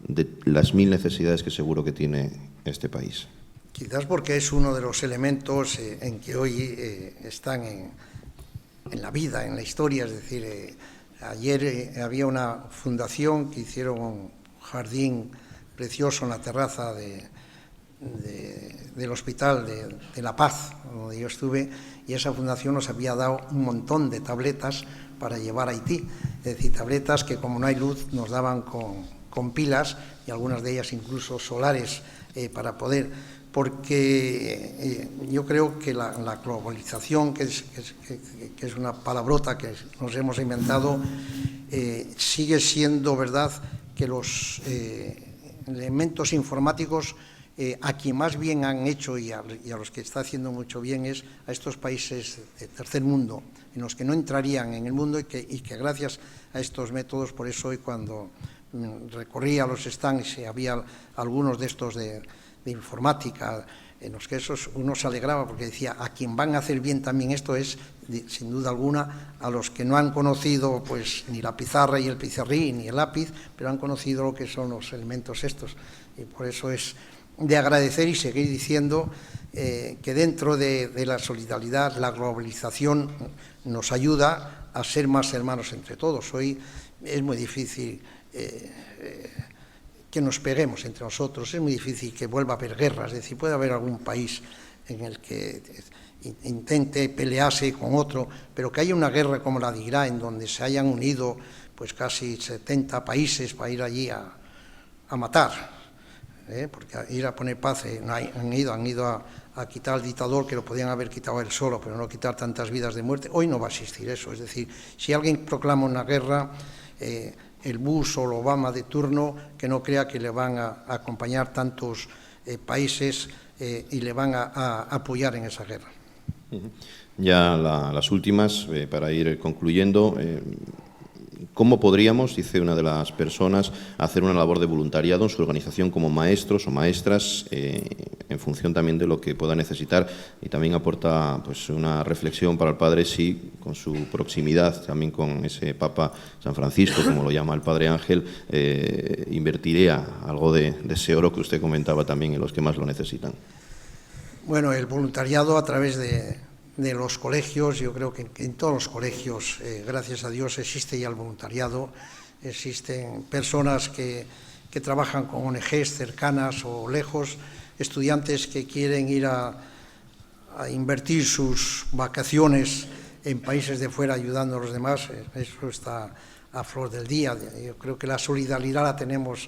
de las 1000 necesidades que seguro que tiene este país. Quizás porque es uno de los elementos en que hoy están en la vida, en la historia. Es decir, ayer había una fundación que hicieron un jardín precioso en la terraza del Hospital de La Paz, donde yo estuve, y esa fundación nos había dado un montón de tabletas para llevar a Haití. Es decir, tabletas que, como no hay luz, nos daban con pilas, y algunas de ellas incluso solares, para poder, porque yo creo que la globalización, que es una palabrota que nos hemos inventado, sigue siendo verdad que los elementos informáticos, a quien más bien han hecho y a los que está haciendo mucho bien es a estos países de tercer mundo, en los que no entrarían en el mundo y que gracias a estos métodos, por eso hoy cuando recorría los stands y había algunos de estos de informática, en los que uno se alegraba porque decía, a quien van a hacer bien también esto es, sin duda alguna, a los que no han conocido pues ni la pizarra y el pizarrín ni el lápiz, pero han conocido lo que son los elementos estos, y por eso es de agradecer y seguir diciendo que dentro de la solidaridad, la globalización nos ayuda a ser más hermanos entre todos. Hoy es muy difícil que nos peguemos entre nosotros, es muy difícil que vuelva a haber guerras. Es decir, puede haber algún país en el que intente pelearse con otro, pero que haya una guerra como la de Irak, en donde se hayan unido pues casi 70 países para ir allí a matar. Porque ir a poner paz han ido a quitar al dictador, que lo podían haber quitado él solo, pero no quitar tantas vidas de muerte. Hoy no va a existir eso. Es decir, si alguien proclama una guerra, el Bush o el Obama de turno, que no crea que le van a acompañar tantos países y le van a apoyar en esa guerra. Ya las últimas, para ir concluyendo. ¿Cómo podríamos, dice una de las personas, hacer una labor de voluntariado en su organización como maestros o maestras, en función también de lo que pueda necesitar? Y también aporta pues una reflexión para el Padre, si con su proximidad también con ese Papa San Francisco, como lo llama el Padre Ángel, invertiría algo de ese oro que usted comentaba también en los que más lo necesitan. Bueno, el voluntariado a través de los colegios, yo creo que en todos los colegios, gracias a Dios, existe ya el voluntariado. Existen personas que trabajan con ONGs cercanas o lejos, estudiantes que quieren ir a invertir sus vacaciones en países de fuera ayudando a los demás. Eso está a flor del día. Yo creo que la solidaridad la tenemos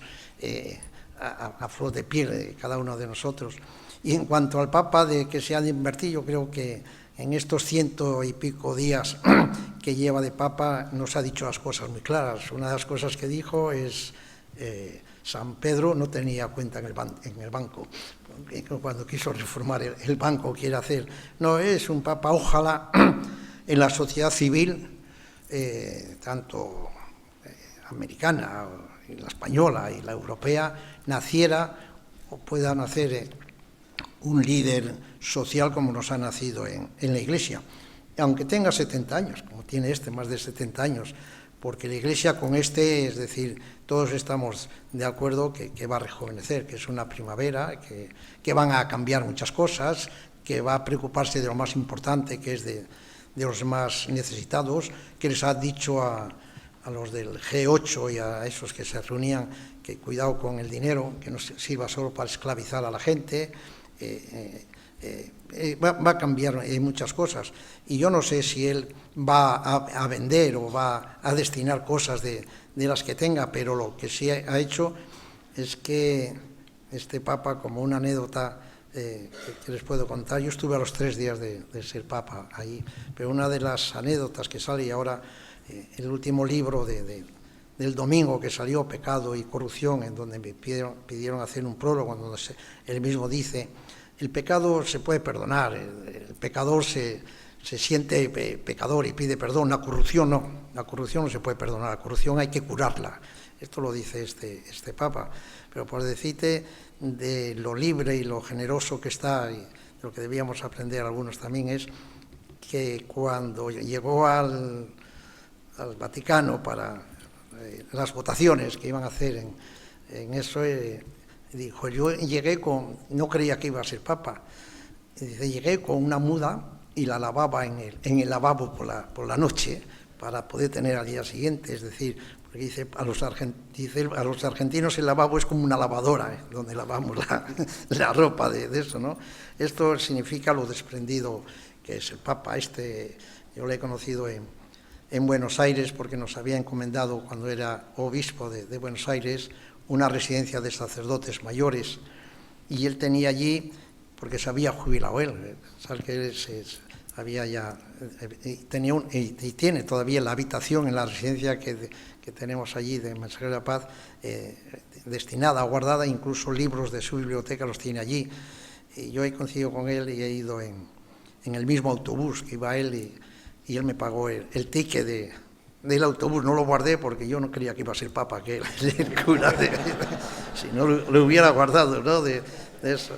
a flor de piel, cada uno de nosotros. Y en cuanto al Papa, de que se ha de invertir, yo creo que en estos 100 y pico días que lleva de Papa nos ha dicho las cosas muy claras. Una de las cosas que dijo es San Pedro no tenía cuenta en el banco. Cuando quiso reformar el banco, quiere hacer. No, es un Papa, ojalá en la sociedad civil, tanto americana, y la española y la europea, naciera o pueda nacer un líder social como nos ha nacido en la Iglesia, aunque tenga 70 años, como tiene más de 70 años, porque la Iglesia con es decir, todos estamos de acuerdo que va a rejuvenecer, que es una primavera, que van a cambiar muchas cosas, que va a preocuparse de lo más importante, que es de los más necesitados, que les ha dicho a los del G8 y a esos que se reunían que cuidado con el dinero, que no sirva solo para esclavizar a la gente. va a cambiar muchas cosas. Y yo no sé si él va a vender o va a destinar cosas de las que tenga, pero lo que sí ha hecho es que este Papa, como una anécdota que les puedo contar, yo estuve a los 3 días de ser Papa ahí, pero una de las anécdotas que sale ahora, el último libro del domingo que salió, Pecado y Corrupción, en donde me pidieron hacer un prólogo, donde él mismo dice: el pecado se puede perdonar, el pecador se siente pecador y pide perdón, la corrupción no se puede perdonar, la corrupción hay que curarla. Esto lo dice este Papa, pero por decirte de lo libre y lo generoso que está, y lo que debíamos aprender algunos también, es que cuando llegó al Vaticano para las votaciones que iban a hacer en eso, dijo: yo llegué no creía que iba a ser Papa, dice, llegué con una muda y la lavaba en el lavabo por la noche para poder tener al día siguiente. Es decir, porque dice, a los argentinos el lavabo es como una lavadora, donde lavamos la ropa de eso, ¿no? Esto significa lo desprendido que es el Papa. Yo lo he conocido en Buenos Aires, porque nos había encomendado, cuando era obispo de Buenos Aires, una residencia de sacerdotes mayores, y él tenía allí, porque se había jubilado él, ¿sabes? Que había ya, y tiene todavía la habitación en la residencia que tenemos allí de Mensajero de la Paz, destinada, guardada, incluso libros de su biblioteca los tiene allí. Y yo he coincidido con él y he ido en el mismo autobús que iba él, y él me pagó el ticket del autobús. No lo guardé porque yo no creía que iba a ser Papa, que el cura, si no lo hubiera guardado, ¿no? De eso.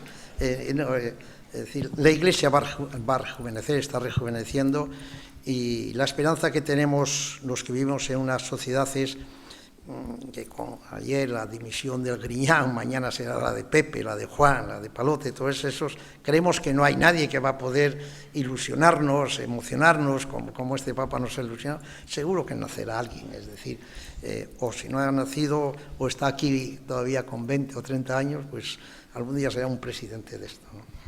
Es decir, la Iglesia va a rejuvenecer, está rejuveneciendo, y la esperanza que tenemos los que vivimos en una sociedad es que con ayer la dimisión del Griñán, mañana será la de Pepe, la de Juan, la de Palote, todos esos, creemos que no hay nadie que va a poder ilusionarnos, emocionarnos como este Papa nos ha ilusionado. Seguro que nacerá alguien, es decir, o si no ha nacido o está aquí todavía con 20 o 30 años, pues algún día será un presidente de esto, ¿no?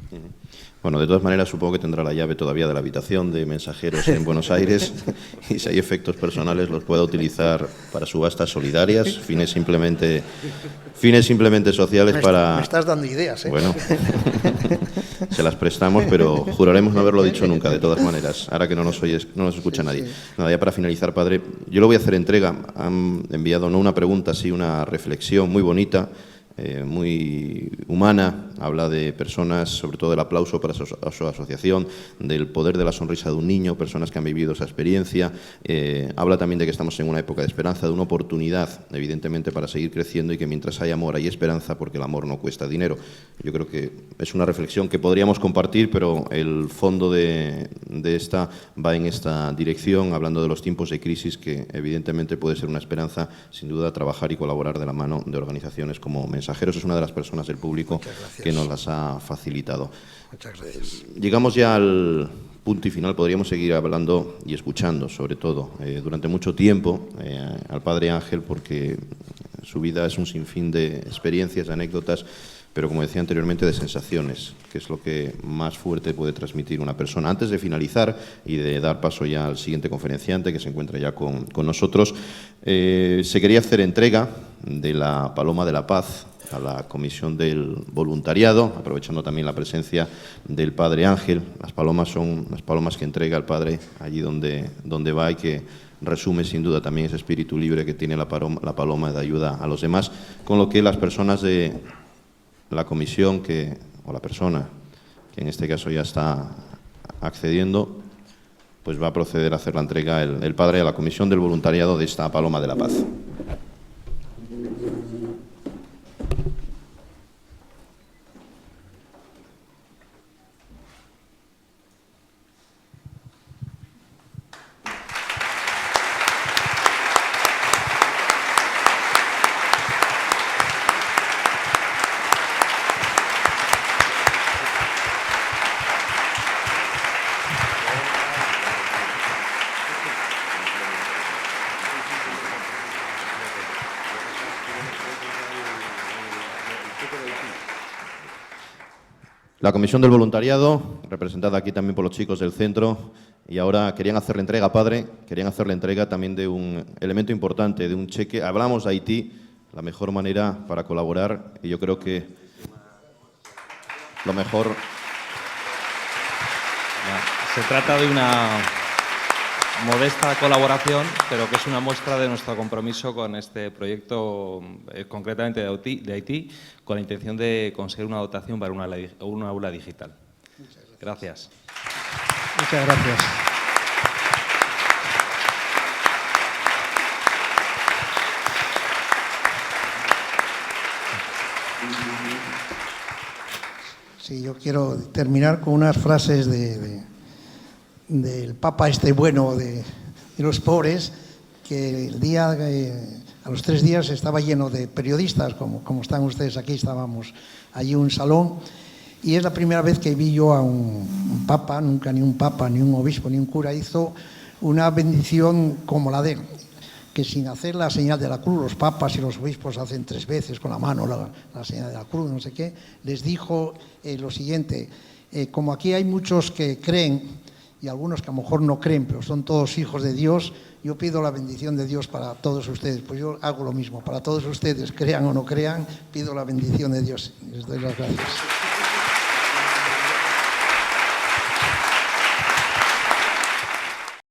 Bueno, de todas maneras supongo que tendrá la llave todavía de la habitación de Mensajeros en Buenos Aires, y si hay efectos personales los pueda utilizar para subastas solidarias, fines simplemente sociales para... Me estás dando ideas, ¿eh? Bueno, se las prestamos, pero juraremos no haberlo dicho nunca, de todas maneras, ahora que no nos escucha nadie. Nada, ya para finalizar, padre, yo le voy a hacer entrega. Han enviado no una pregunta, sí una reflexión muy bonita, muy humana. Habla de personas, sobre todo del aplauso para su asociación, del poder de la sonrisa de un niño, personas que han vivido esa experiencia. Habla también de que estamos en una época de esperanza, de una oportunidad, evidentemente, para seguir creciendo, y que mientras hay amor hay esperanza, porque el amor no cuesta dinero. Yo creo que es una reflexión que podríamos compartir, pero el fondo de esta va en esta dirección, hablando de los tiempos de crisis, que evidentemente puede ser una esperanza, sin duda, trabajar y colaborar de la mano de organizaciones como Mensajeros. Es una de las personas del público que nos las ha facilitado. Muchas gracias. Llegamos ya al punto y final. Podríamos seguir hablando y escuchando, sobre todo, durante mucho tiempo, al Padre Ángel, porque su vida es un sinfín de experiencias, de anécdotas, pero, como decía anteriormente, de sensaciones, que es lo que más fuerte puede transmitir una persona. Antes de finalizar y de dar paso ya al siguiente conferenciante, que se encuentra ya con nosotros, se quería hacer entrega de la Paloma de la Paz a la Comisión del Voluntariado, aprovechando también la presencia del Padre Ángel. Las palomas son las palomas que entrega el Padre allí donde va, y que resume sin duda también ese espíritu libre que tiene la paloma de ayuda a los demás, con lo que las personas de la comisión, o la persona que en este caso ya está accediendo, pues va a proceder a hacer la entrega el Padre a la Comisión del Voluntariado de esta Paloma de la Paz. La Comisión del Voluntariado, representada aquí también por los chicos del centro, y ahora querían hacerle entrega, padre, querían hacerle entrega también de un elemento importante, de un cheque. Hablamos de Haití, la mejor manera para colaborar, y yo creo que lo mejor... Se trata de una modesta colaboración, pero que es una muestra de nuestro compromiso con este proyecto, concretamente de Haití, con la intención de conseguir una dotación para una aula digital. Gracias. Muchas gracias. Sí, yo quiero terminar con unas frases del Papa este bueno de los pobres, que el día, a los 3 días estaba lleno de periodistas, como están ustedes aquí, estábamos allí en un salón, y es la primera vez que vi yo a un papa, nunca ni un papa, ni un obispo, ni un cura hizo una bendición como la de él, que sin hacer la señal de la cruz, los papas y los obispos hacen 3 veces con la mano la señal de la cruz, no sé qué, les dijo lo siguiente: como aquí hay muchos que creen y algunos que a lo mejor no creen, pero son todos hijos de Dios, yo pido la bendición de Dios para todos ustedes. Pues yo hago lo mismo, para todos ustedes, crean o no crean, pido la bendición de Dios. Les doy las gracias.